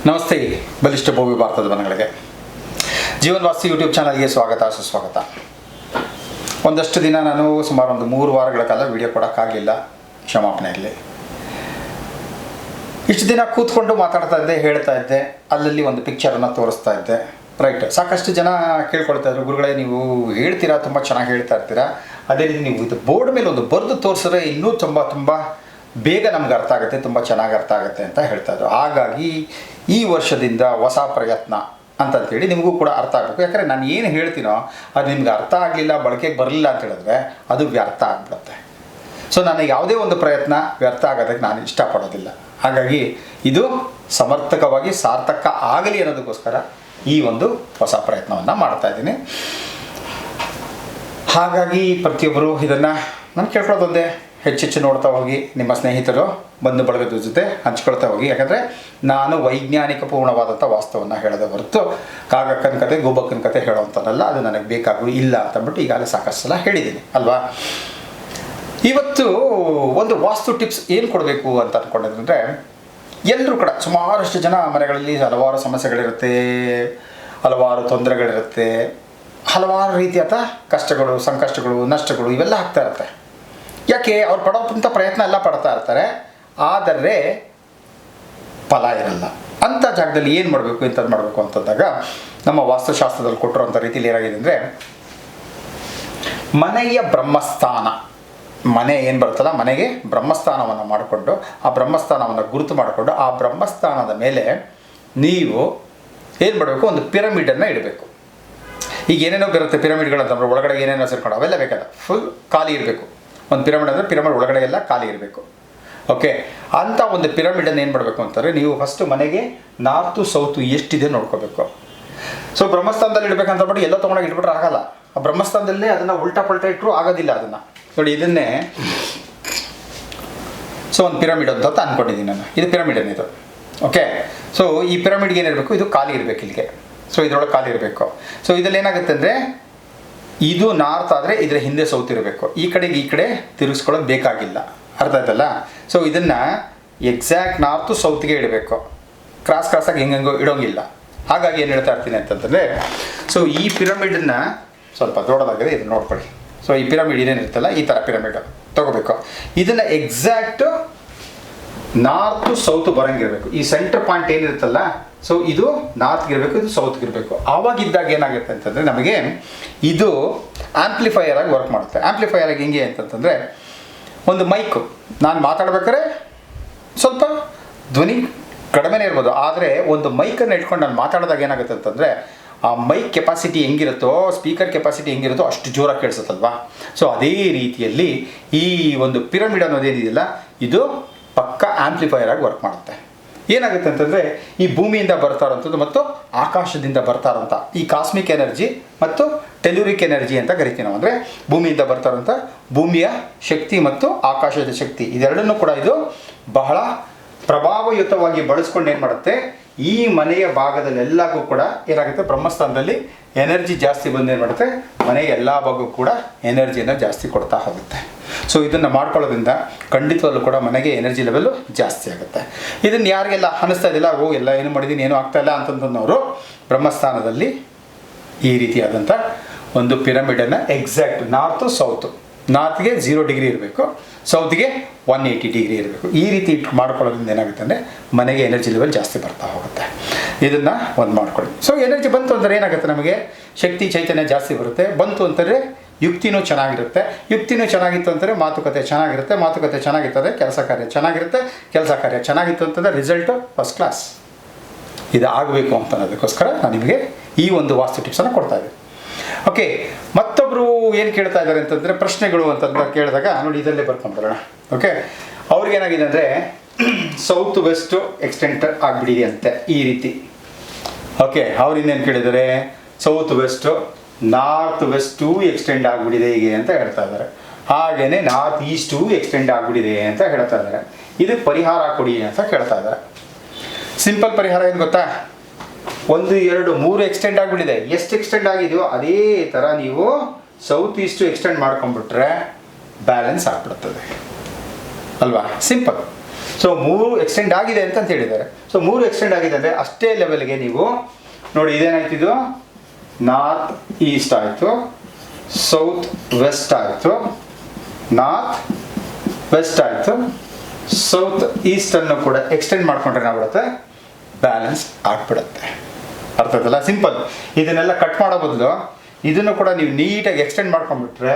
ನಮಸ್ತೆ ಬಲಿಷ್ಠ ಭವ್ಯ ಭಾರತದ ಮನೆಗಳಿಗೆ ಜೀವನ್ ವಾಸ್ತು ಯೂಟ್ಯೂಬ್ ಚಾನಲ್ಗೆ ಸ್ವಾಗತ ಸುಸ್ವಾಗತ. ಒಂದಷ್ಟು ದಿನ ನಾನು ಸುಮಾರು ಒಂದು 3 ವಾರಗಳ ಕಾಲ ವಿಡಿಯೋ ಕೊಡೋಕ್ಕಾಗಲಿಲ್ಲ, ಕ್ಷಮಾಪಣೆ ಇರಲಿ. ಇಷ್ಟು ದಿನ ಕೂತ್ಕೊಂಡು ಮಾತಾಡ್ತಾ ಇದ್ದೆ, ಹೇಳ್ತಾ ಇದ್ದೆ, ಅಲ್ಲಲ್ಲಿ ಒಂದು ಪಿಕ್ಚರನ್ನು ತೋರಿಸ್ತಾ ಇದ್ದೆ. ರೈಟ್, ಸಾಕಷ್ಟು ಜನ ಕೇಳ್ಕೊಳ್ತಾ ಇದ್ರು, ಗುರುಗಳೇ ನೀವು ಹೇಳ್ತೀರಾ, ತುಂಬ ಚೆನ್ನಾಗಿ ಹೇಳ್ತಾ ಇರ್ತೀರಾ, ಅದೇ ರೀತಿ ನೀವು ಇದು ಬೋರ್ಡ್ ಮೇಲೆ ಒಂದು ಬರೆದು ತೋರಿಸಿದ್ರೆ ಇನ್ನೂ ತುಂಬ ಬೇಗ ನಮ್ಗೆ ಅರ್ಥ ಆಗುತ್ತೆ, ತುಂಬ ಚೆನ್ನಾಗಿ ಅರ್ಥ ಆಗುತ್ತೆ ಅಂತ ಹೇಳ್ತಾ ಇದ್ರು. ಹಾಗಾಗಿ ಈ ವರ್ಷದಿಂದ ಹೊಸ ಪ್ರಯತ್ನ ಅಂತಂತೇಳಿ ನಿಮಗೂ ಕೂಡ ಅರ್ಥ ಆಗಬೇಕು. ಯಾಕಂದರೆ ನಾನು ಏನು ಹೇಳ್ತೀನೋ ಅದು ನಿಮ್ಗೆ ಅರ್ಥ ಆಗಲಿಲ್ಲ, ಬಳಕೆಗೆ ಬರಲಿಲ್ಲ ಅಂತ ಹೇಳಿದ್ರೆ ಅದು ವ್ಯರ್ಥ ಆಗಿಬಿಡುತ್ತೆ. ಸೊ ನನಗೆ ಯಾವುದೇ ಒಂದು ಪ್ರಯತ್ನ ವ್ಯರ್ಥ ಆಗೋದಕ್ಕೆ ನಾನು ಇಷ್ಟಪಡೋದಿಲ್ಲ. ಹಾಗಾಗಿ ಇದು ಸಮರ್ಥಕವಾಗಿ ಸಾರ್ಥಕ ಆಗಲಿ ಅನ್ನೋದಕ್ಕೋಸ್ಕರ ಈ ಒಂದು ಹೊಸ ಪ್ರಯತ್ನವನ್ನು ಮಾಡ್ತಾ ಇದ್ದೀನಿ. ಹಾಗಾಗಿ ಪ್ರತಿಯೊಬ್ಬರು ಇದನ್ನು ನಾನು ಕೇಳ್ಕೊಳ್ಳೋದೊಂದೇ, ಹೆಚ್ಚೆಚ್ಚು ನೋಡ್ತಾ ಹೋಗಿ, ನಿಮ್ಮ ಸ್ನೇಹಿತರು ಬಂಧು ಬಳಗದ ಜೊತೆ ಹಂಚ್ಕೊಳ್ತಾ ಹೋಗಿ. ಯಾಕಂದರೆ ನಾನು ವೈಜ್ಞಾನಿಕ ಪೂರ್ಣವಾದಂಥ ವಾಸ್ತವವನ್ನು ಹೇಳೋದೇ ಹೊರತು ಕಾಗಕ್ಕನ ಕತೆ ಗೋಬಕ್ಕನ ಕತೆ ಹೇಳೋವಂಥದ್ದಲ್ಲ. ಅದು ನನಗೆ ಬೇಕಾಗೂ ಇಲ್ಲ ಅಂತಂದ್ಬಿಟ್ಟು ಈಗಾಗಲೇ ಸಾಕಷ್ಟು ಸಲ ಹೇಳಿದ್ದೀನಿ ಅಲ್ವಾ. ಇವತ್ತು ಒಂದು ವಾಸ್ತು ಟಿಪ್ಸ್ ಏನು ಕೊಡಬೇಕು ಅಂತ ಅಂದ್ಕೊಂಡಿದ್ರೆ, ಎಲ್ಲರೂ ಕೂಡ ಸುಮಾರಷ್ಟು ಜನ ಮನೆಗಳಲ್ಲಿ ಹಲವಾರು ಸಮಸ್ಯೆಗಳಿರುತ್ತೆ, ಹಲವಾರು ತೊಂದರೆಗಳಿರುತ್ತೆ, ಹಲವಾರು ರೀತಿಯಾದ ಕಷ್ಟಗಳು, ಸಂಕಷ್ಟಗಳು, ನಷ್ಟಗಳು ಇವೆಲ್ಲ ಆಗ್ತಾ ಇರುತ್ತೆ. ಯಾಕೆ ಅವ್ರು ಪಡೋಂಥ ಪ್ರಯತ್ನ ಎಲ್ಲ ಪಡ್ತಾ ಇರ್ತಾರೆ, ಆದರೆ ಫಲ ಇರಲ್ಲ. ಅಂಥ ಜಾಗದಲ್ಲಿ ಏನು ಮಾಡಬೇಕು, ಇಂಥದ್ದು ಮಾಡಬೇಕು ಅಂತಂದಾಗ ನಮ್ಮ ವಾಸ್ತುಶಾಸ್ತ್ರದಲ್ಲಿ ಕೊಟ್ಟಿರೋಂಥ ರೀತಿಯಲ್ಲಿ ಏನಾಗಿದೆ ಅಂದರೆ, ಮನೆಯ ಬ್ರಹ್ಮಸ್ಥಾನ, ಮನೆ ಏನು ಬರುತ್ತಲ್ಲ ಮನೆಗೆ ಬ್ರಹ್ಮಸ್ಥಾನವನ್ನು ಮಾಡಿಕೊಂಡು, ಆ ಬ್ರಹ್ಮಸ್ಥಾನವನ್ನು ಗುರುತು ಮಾಡಿಕೊಂಡು, ಆ ಬ್ರಹ್ಮಸ್ಥಾನದ ಮೇಲೆ ನೀವು ಏನು ಮಾಡಬೇಕು, ಒಂದು ಪಿರಮಿಡನ್ನು ಇಡಬೇಕು. ಈಗ ಏನೇನೋ ಬರುತ್ತೆ ಪಿರಮಿಡ್ಗಳಂತಂದ್ರೆ ಒಳಗಡೆ ಏನೇನೋ ಸೇರ್ಕೊಂಡು ಅವೆಲ್ಲ ಬೇಕಾದ ಫುಲ್ ಖಾಲಿ ಇರಬೇಕು. ಒಂದು ಪಿರಮಿಡ್ ಅಂದರೆ ಪಿರಮಿಡ್ ಒಳಗಡೆ ಎಲ್ಲ ಖಾಲಿ ಇರಬೇಕು. ಓಕೆ, ಅಂಥ ಒಂದು ಪಿರಮಿಡನ್ನು ಏನು ಮಾಡಬೇಕು ಅಂತಂದರೆ, ನೀವು ಫಸ್ಟು ಮನೆಗೆ ನಾರ್ತು ಸೌತು ಎಷ್ಟಿದೆ ನೋಡ್ಕೋಬೇಕು. ಸೊ ಬ್ರಹ್ಮಸ್ಥಾನದಲ್ಲಿ ಇಡಬೇಕಂತಬಿಟ್ಟು ಎಲ್ಲೋ ತೊಗೊಂಡೋಗಿ ಇಟ್ಬಿಟ್ರೆ ಆಗಲ್ಲ. ಆ ಬ್ರಹ್ಮಸ್ಥಾನದಲ್ಲೇ ಅದನ್ನು ಉಲ್ಟಾ ಪಲ್ಟಾ ಇಟ್ಟರು ಆಗೋದಿಲ್ಲ. ಅದನ್ನು ನೋಡಿ, ಇದನ್ನೇ ಸೊ ಒಂದು ಪಿರಮಿಡ್ ಅಂತ ಅಂದ್ಕೊಂಡಿದ್ದೀನಿ ನಾನು. ಇದು ಪಿರಮಿಡ್ ಏನಿದು. ಓಕೆ, ಸೊ ಈ ಪಿರಮಿಡ್ಗೆ ಏನಿರಬೇಕು, ಇದು ಖಾಲಿ ಇರಬೇಕು ಇಲ್ಲಿಗೆ. ಸೊ ಇದರೊಳಗೆ ಖಾಲಿ ಇರಬೇಕು. ಸೊ ಇದರಲ್ಲಿ ಏನಾಗುತ್ತೆ ಅಂದರೆ, ಇದು ನಾರ್ತ್ ಆದರೆ ಇದರ ಹಿಂದೆ ಸೌತ್ ಇರಬೇಕು. ಈ ಕಡೆಗೆ ಈ ಕಡೆ ತಿರುಗಿಸ್ಕೊಳ್ಳೋದು ಬೇಕಾಗಿಲ್ಲ, ಅರ್ಥ ಆಯ್ತಲ್ಲ. ಸೊ ಇದನ್ನು ಎಕ್ಸಾಕ್ಟ್ ನಾರ್ತು ಸೌತ್ಗೆ ಇಡಬೇಕು, ಕ್ರಾಸಾಗಿ ಹೆಂಗಂಗೋ ಇಡೋಂಗಿಲ್ಲ. ಹಾಗಾಗಿ ಏನು ಹೇಳ್ತಾ ಇರ್ತೀನಿ ಅಂತಂದರೆ, ಸೊ ಈ ಪಿರಮಿಡನ್ನು ಸ್ವಲ್ಪ ದೊಡ್ಡದಾಗಿದೆ, ಇದನ್ನು ನೋಡ್ಕೊಳ್ಳಿ. ಸೊ ಈ ಪಿರಮಿಡ್ ಏನೇನಿರುತ್ತಲ್ಲ, ಈ ಥರ ಪಿರಮಿಡ್ ತೊಗೋಬೇಕು. ಇದನ್ನು ಎಕ್ಸಾಕ್ಟು ನಾರ್ತು ಸೌತ್ ಬರೋಂಗಿರಬೇಕು. ಈ ಸೆಂಟ್ರ್ ಪಾಯಿಂಟ್ ಏನಿರುತ್ತಲ್ಲ, ಸೊ ಇದು ನಾರ್ತ್ಗೆ ಇರಬೇಕು, ಇದು ಸೌತ್ಗೆ ಇರಬೇಕು. ಆವಾಗಿದ್ದಾಗ ಏನಾಗುತ್ತೆ ಅಂತಂದರೆ, ನಮಗೆ ಇದು ಆ್ಯಂಪ್ಲಿಫೈಯರ್ ಆಗಿ ವರ್ಕ್ ಮಾಡುತ್ತೆ. ಆ್ಯಂಪ್ಲಿಫೈಯರ್ ಆಗಿ ಹೆಂಗೆ ಅಂತಂತಂದರೆ, ಒಂದು ಮೈಕು, ನಾನು ಮಾತಾಡ್ಬೇಕಾದ್ರೆ ಸ್ವಲ್ಪ ಧ್ವನಿ ಕಡಿಮೆನೇ ಇರ್ಬೋದು, ಆದರೆ ಒಂದು ಮೈಕನ್ನು ಇಟ್ಕೊಂಡು ನಾನು ಮಾತಾಡಿದಾಗ ಏನಾಗುತ್ತೆ ಅಂತಂದರೆ, ಆ ಮೈಕ್ ಕೆಪಾಸಿಟಿ ಹೆಂಗಿರುತ್ತೋ, ಸ್ಪೀಕರ್ ಕೆಪಾಸಿಟಿ ಹೆಂಗಿರುತ್ತೋ ಅಷ್ಟು ಜೋರಾಗಿ ಕೇಳಿಸುತ್ತಲ್ವಾ. ಸೊ ಅದೇ ರೀತಿಯಲ್ಲಿ ಈ ಒಂದು ಪಿರಮಿಡ್ ಅನ್ನೋದೇನಿದೆಯಲ್ಲ, ಇದು ಪಕ್ಕ ಆ್ಯಂಪ್ಲಿಫೈಯರ್ ಆಗಿ ವರ್ಕ್ ಮಾಡುತ್ತೆ. ಏನಾಗುತ್ತೆ ಅಂತಂದರೆ, ಈ ಭೂಮಿಯಿಂದ ಬರ್ತಾ ಇರೋಂಥದ್ದು ಮತ್ತು ಆಕಾಶದಿಂದ ಬರ್ತಾ ಇರೋಂಥ ಈ ಕಾಸ್ಮಿಕ್ ಎನರ್ಜಿ ಮತ್ತು ಟೆಲ್ಯೂರಿಕ್ ಎನರ್ಜಿ ಅಂತ ಕರಿತೀವಿ ನಾವು. ಅಂದರೆ ಭೂಮಿಯಿಂದ ಬರ್ತಾ ಇರೋಂಥ ಭೂಮಿಯ ಶಕ್ತಿ ಮತ್ತು ಆಕಾಶದ ಶಕ್ತಿ, ಇದೆರಡನ್ನೂ ಕೂಡ ಇದು ಬಹಳ ಪ್ರಭಾವಯುತವಾಗಿ ಬಳಸ್ಕೊಂಡು ಏನು ಮಾಡುತ್ತೆ, ಈ ಮನೆಯ ಭಾಗದಲ್ಲೆಲ್ಲಕ್ಕೂ ಕೂಡ ಏನಾಗುತ್ತೆ, ಬ್ರಹ್ಮಸ್ಥಾನದಲ್ಲಿ ಎನರ್ಜಿ ಜಾಸ್ತಿ ಬಂದು ಏನು ಮಾಡುತ್ತೆ, ಮನೆಯ ಎಲ್ಲ ಭಾಗಕ್ಕೂ ಕೂಡ ಎನರ್ಜಿಯನ್ನು ಜಾಸ್ತಿ ಕೊಡ್ತಾ ಹೋಗುತ್ತೆ. ಸೊ ಇದನ್ನು ಮಾಡ್ಕೊಳ್ಳೋದ್ರಿಂದ ಖಂಡಿತವಲ್ಲೂ ಕೂಡ ಮನೆಗೆ ಎನರ್ಜಿ ಲೆವೆಲ್ಲು ಜಾಸ್ತಿ ಆಗುತ್ತೆ. ಇದನ್ನು ಯಾರಿಗೆಲ್ಲ ಅನ್ನಿಸ್ತಾ ಇದ್ದಿಲ್ಲ, ಎಲ್ಲ ಏನು ಮಾಡಿದ್ದೀನಿ ಏನೂ ಆಗ್ತಾಯಿಲ್ಲ ಅಂತಂದವರು ಬ್ರಹ್ಮಸ್ಥಾನದಲ್ಲಿ ಈ ರೀತಿಯಾದಂಥ ಒಂದು ಪಿರಮಿಡನ್ನು ಎಕ್ಸಾಕ್ಟ್ ನಾರ್ತು ಸೌತು, ನಾರ್ತ್ಗೆ 0 ಡಿಗ್ರಿ ಇರಬೇಕು, ಸೌತ್ಗೆ 180 ಡಿಗ್ರಿ ಇರಬೇಕು. ಈ ರೀತಿ ಇಟ್ಟು ಮಾಡ್ಕೊಳ್ಳೋದ್ರಿಂದ ಏನಾಗುತ್ತೆ ಅಂದರೆ, ಮನೆಗೆ ಎನರ್ಜಿ ಲೆವೆಲ್ ಜಾಸ್ತಿ ಬರ್ತಾ ಹೋಗುತ್ತೆ. ಇದನ್ನು ಒಂದು ಮಾಡ್ಕೊಳ್ಳಿ. ಸೊ ಎನರ್ಜಿ ಬಂತು ಅಂದರೆ ಏನಾಗುತ್ತೆ, ನಮಗೆ ಶಕ್ತಿ ಚೈತನ್ಯ ಜಾಸ್ತಿ ಬರುತ್ತೆ. ಬಂತು ಅಂತಂದರೆ ಯುಕ್ತಿನೂ ಚೆನ್ನಾಗಿರುತ್ತೆ. ಯುಕ್ತಿನೂ ಚೆನ್ನಾಗಿತ್ತು ಅಂತಂದರೆ ಮಾತುಕತೆ ಚೆನ್ನಾಗಿರುತ್ತೆ. ಮಾತುಕತೆ ಚೆನ್ನಾಗಿರ್ತದೆ, ಕೆಲಸ ಕಾರ್ಯ ಚೆನ್ನಾಗಿರುತ್ತೆ. ಕೆಲಸ ಕಾರ್ಯ ಚೆನ್ನಾಗಿತ್ತು ಅಂತಂದರೆ ರಿಸಲ್ಟು ಫಸ್ಟ್ ಕ್ಲಾಸ್. ಇದು ಆಗಬೇಕು ಅಂತ ಅನ್ನೋದಕ್ಕೋಸ್ಕರ ನಾನು ನಿಮಗೆ ಈ ಒಂದು ವಾಸ್ತು ಟಿಪ್ಸನ್ನು ಕೊಡ್ತಾಯಿದ್ದೆ. ಓಕೆ, ಮತ್ತೊಬ್ಬರು ಏನು ಕೇಳ್ತಾ ಇದ್ದಾರೆ ಅಂತಂದರೆ, ಪ್ರಶ್ನೆಗಳು ಅಂತಂದು ಕೇಳಿದಾಗ ನೋಡಿ ಇದರಲ್ಲೇ ಬರ್ಕೊಂಡ್ಬರೋಣ. ಓಕೆ, ಅವ್ರಿಗೇನಾಗಿದೆ ಅಂದರೆ, ಸೌತ್ ವೆಸ್ಟು ಎಕ್ಸ್ಟೆಂಟ್ ಆಗಿಬಿಟ್ಟಿದೆ ಅಂತೆ ಈ ರೀತಿ. ಓಕೆ, ಅವ್ರು ಇನ್ನೇನು ಕೇಳಿದ್ದಾರೆ, south west north west extend ಆಗಿಬಿಟ್ಟಿದೆ ಹೀಗೆ ಅಂತ ಹೇಳ್ತಾ ಇದ್ದಾರೆ. ಹಾಗೆಯೇ ನಾರ್ತ್ ಈಸ್ಟು ಎಕ್ಸ್ಟೆಂಡ್ ಆಗಿಬಿಟ್ಟಿದೆ ಅಂತ ಹೇಳ್ತಾ ಇದ್ದಾರೆ. ಇದಕ್ಕೆ ಪರಿಹಾರ ಕೊಡಿ ಅಂತ ಕೇಳ್ತಾ ಇದ್ದಾರೆ. ಸಿಂಪಲ್ ಪರಿಹಾರ ಏನು ಗೊತ್ತಾ, 1 2 3 ಎಕ್ಸ್ಟೆಂಡ್ ಆಗಿಬಿಟ್ಟಿದೆ. ಎಷ್ಟು ಎಕ್ಸ್ಟೆಂಡ್ ಆಗಿದೆಯೋ ಅದೇ ಥರ ನೀವು ಸೌತ್ ಈಸ್ಟು ಎಕ್ಸ್ಟೆಂಡ್ ಮಾಡ್ಕೊಂಡ್ಬಿಟ್ರೆ ಬ್ಯಾಲೆನ್ಸ್ ಆಗಿಬಿಡ್ತದೆ ಅಲ್ವಾ. ಸಿಂಪಲ್. ಸೊ 3 ಎಕ್ಸ್ಟೆಂಡ್ ಆಗಿದೆ ಅಂತ ಹೇಳಿದ್ದಾರೆ. ಸೊ 3 ಎಕ್ಸ್ಟೆಂಡ್ ಆಗಿದೆ ಅಂದರೆ ಅಷ್ಟೇ ಲೆವೆಲ್ಗೆ ನೀವು ನೋಡಿ, ಇದೇನಾಯ್ತು, ಇದು ನಾರ್ತ್ ಈಸ್ಟ್ ಆಯಿತು, ಸೌತ್ ವೆಸ್ಟ್ ಆಯಿತು, ನಾರ್ತ್ ವೆಸ್ಟ್ ಆಯಿತು, ಸೌತ್ ಈಸ್ಟನ್ನು ಕೂಡ ಎಕ್ಸ್ಟೆಂಡ್ ಮಾಡ್ಕೊಂಡ್ರೆ ಏನಾಗ್ಬಿಡುತ್ತೆ, ಬ್ಯಾಲೆನ್ಸ್ ಆಗ್ಬಿಡುತ್ತೆ. ಅರ್ಥ ಆಯ್ತಲ್ಲ? ಸಿಂಪಲ್. ಇದನ್ನೆಲ್ಲ ಕಟ್ ಮಾಡೋ ಬದಲು ಇದನ್ನು ಕೂಡ ನೀವು ನೀಟಾಗಿ ಎಕ್ಸ್ಟೆಂಡ್ ಮಾಡ್ಕೊಂಡ್ಬಿಟ್ರೆ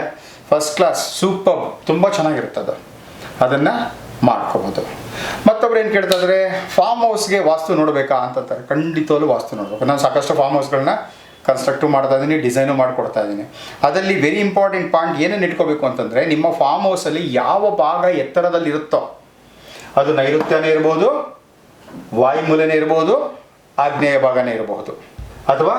ಫಸ್ಟ್ ಕ್ಲಾಸ್, ಸೂಪರ್, ತುಂಬ ಚೆನ್ನಾಗಿರುತ್ತೆ ಅದು. ಅದನ್ನು ಮಾಡ್ಕೋಬೋದು. ಮತ್ತೊಬ್ರು ಏನು ಕೇಳ್ತಾ ಇದ್ದಾರೆ, ಫಾರ್ಮ್ ಹೌಸ್ಗೆ ವಾಸ್ತು ನೋಡಬೇಕಾ ಅಂತಂತಾರೆ. ಖಂಡಿತವಾಗ್ಲೂ ವಾಸ್ತು ನೋಡಬೇಕು. ನಾನು ಸಾಕಷ್ಟು ಫಾರ್ಮ್ ಹೌಸ್ಗಳನ್ನ ಕನ್ಸ್ಟ್ರಕ್ಟಿವ್ ಮಾಡ್ತಾ ಇದ್ದೀನಿ, ಡಿಸೈನು ಮಾಡಿಕೊಡ್ತಾ ಇದ್ದೀನಿ. ಅದರಲ್ಲಿ ವೆರಿ ಇಂಪಾರ್ಟೆಂಟ್ ಪಾಯಿಂಟ್ ಏನೇನು ಇಟ್ಕೋಬೇಕು ಅಂತಂದರೆ, ನಿಮ್ಮ ಫಾರ್ಮ್ ಹೌಸಲ್ಲಿ ಯಾವ ಭಾಗ ಎತ್ತರದಲ್ಲಿ ಇರುತ್ತೋ, ಅದು ನೈಋತ್ಯನೇ ಇರ್ಬೋದು, ವಾಯುಮೂಲೆನೇ ಇರ್ಬೋದು, ಆಗ್ನೇಯ ಭಾಗನೇ ಇರಬಹುದು, ಅಥವಾ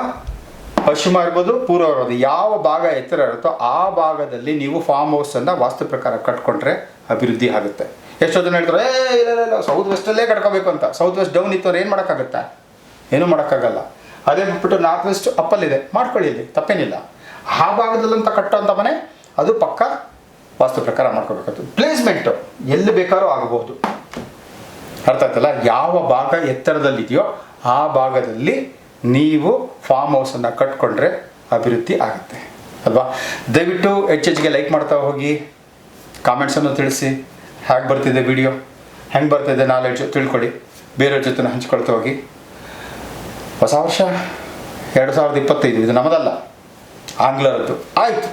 ಪಶ್ಚಿಮ ಇರ್ಬೋದು, ಪೂರ್ವ ಇರ್ಬೋದು. ಯಾವ ಭಾಗ ಎತ್ತರ ಇರುತ್ತೋ ಆ ಭಾಗದಲ್ಲಿ ನೀವು ಫಾರ್ಮ್ ಹೌಸನ್ನು ವಾಸ್ತು ಪ್ರಕಾರ ಕಟ್ಕೊಂಡ್ರೆ ಅಭಿವೃದ್ಧಿ ಆಗುತ್ತೆ. ಎಷ್ಟೋ ಜನ ಹೇಳ್ತಾರೆ, ಇಲ್ಲ ಸೌತ್ ವೆಸ್ಟಲ್ಲೇ ಕಟ್ಕೋಬೇಕು ಅಂತ. ಸೌತ್ ವೆಸ್ಟ್ ಡೌನ್ ಇತ್ತು ಅಂದ್ರೆ ಏನು ಮಾಡೋಕ್ಕಾಗುತ್ತೆ? ಏನೂ ಮಾಡೋಕ್ಕಾಗಲ್ಲ. ಅದೇ ಬಿಟ್ಬಿಟ್ಟು ನಾರ್ತ್ ವೆಸ್ಟ್ ಅಪ್ಪಲ್ಲಿದೆ, ಮಾಡ್ಕೊಳ್ಳಿ, ಇಲ್ಲಿ ತಪ್ಪೇನಿಲ್ಲ. ಆ ಭಾಗದಲ್ಲಂತ ಕಟ್ಟೋಂಥ ಮನೆ ಅದು ಪಕ್ಕ ವಾಸ್ತು ಪ್ರಕಾರ ಮಾಡ್ಕೋಬೇಕಾಗ್ತದೆ. ಪ್ಲೇಸ್ಮೆಂಟು ಎಲ್ಲಿ ಬೇಕಾದ್ರೂ ಆಗಬಹುದು. ಅರ್ಥ ಆಯ್ತಲ್ಲ? ಯಾವ ಭಾಗ ಎತ್ತರದಲ್ಲಿದೆಯೋ ಆ ಭಾಗದಲ್ಲಿ ನೀವು ಫಾರ್ಮ್ ಹೌಸನ್ನು ಕಟ್ಕೊಂಡ್ರೆ ಅಭಿವೃದ್ಧಿ ಆಗುತ್ತೆ ಅಲ್ವಾ? ದಯವಿಟ್ಟು ಹೆಚ್ಚೆಚ್ಚಿಗೆ ಲೈಕ್ ಮಾಡ್ತಾ ಹೋಗಿ, ಕಾಮೆಂಟ್ಸನ್ನು ತಿಳಿಸಿ. ಹೇಗೆ ಬರ್ತಿದೆ ವಿಡಿಯೋ, ಹೆಂಗೆ ಬರ್ತಿದೆ ನಾಲೆಡ್ಜು ತಿಳ್ಕೊಳ್ಳಿ, ಬೇರೆಯವ್ರ ಜೊತೆ ಹಂಚ್ಕೊಳ್ತಾ ಹೋಗಿ. ಹೊಸ ವರ್ಷ 2025, ಇದು ನಮ್ಮದಲ್ಲ, ಆಂಗ್ಲರದ್ದು. ಆಯಿತು,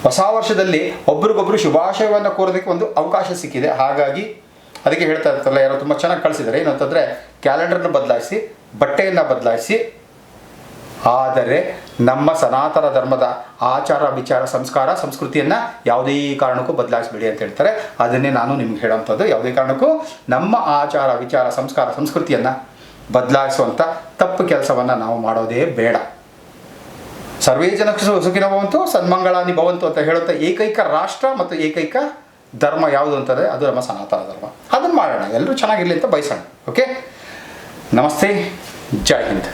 ಹೊಸ ವರ್ಷದಲ್ಲಿ ಒಬ್ರಿಗೊಬ್ರು ಶುಭಾಶಯವನ್ನು ಕೋರೋದಕ್ಕೆ ಒಂದು ಅವಕಾಶ ಸಿಕ್ಕಿದೆ. ಹಾಗಾಗಿ ಅದಕ್ಕೆ ಹೇಳ್ತಾ ಇರ್ತಲ್ಲ, ಯಾರೋ ತುಂಬ ಚೆನ್ನಾಗಿ ಕಳಿಸಿದ್ದಾರೆ. ಏನಂತಂದರೆ, ಕ್ಯಾಲೆಂಡರ್ನ ಬದಲಾಯಿಸಿ, ಬಟ್ಟೆಯನ್ನು ಬದಲಾಯಿಸಿ, ಆದರೆ ನಮ್ಮ ಸನಾತನ ಧರ್ಮದ ಆಚಾರ ವಿಚಾರ ಸಂಸ್ಕಾರ ಸಂಸ್ಕೃತಿಯನ್ನು ಯಾವುದೇ ಕಾರಣಕ್ಕೂ ಬದಲಾಯಿಸಬೇಡಿ ಅಂತ ಹೇಳ್ತಾರೆ. ಅದನ್ನೇ ನಾನು ನಿಮ್ಗೆ ಹೇಳೋವಂಥದ್ದು. ಯಾವುದೇ ಕಾರಣಕ್ಕೂ ನಮ್ಮ ಆಚಾರ ವಿಚಾರ ಸಂಸ್ಕಾರ ಸಂಸ್ಕೃತಿಯನ್ನು ಬದಲಾಯಿಸುವಂಥ ತಪ್ಪು ಕೆಲಸವನ್ನು ನಾವು ಮಾಡೋದೇ ಬೇಡ. ಸರ್ವೇ ಜನ ಸುಖಿನೋ ಭವಂತು, ಸನ್ಮಂಗಳಾನಿ ಭವಂತು ಅಂತ ಹೇಳುವಂಥ ಏಕೈಕ ರಾಷ್ಟ್ರ ಮತ್ತು ಏಕೈಕ ಧರ್ಮ ಯಾವುದು ಅಂತಂದರೆ ಅದು ನಮ್ಮ ಸನಾತನ ಧರ್ಮ. ಅದನ್ನು ಮಾಡೋಣ, ಎಲ್ಲರೂ ಚೆನ್ನಾಗಿರಲಿ ಅಂತ ಬಯಸೋಣ. ಓಕೆ, ನಮಸ್ತೆ, ಜೈ ಹಿಂದ್.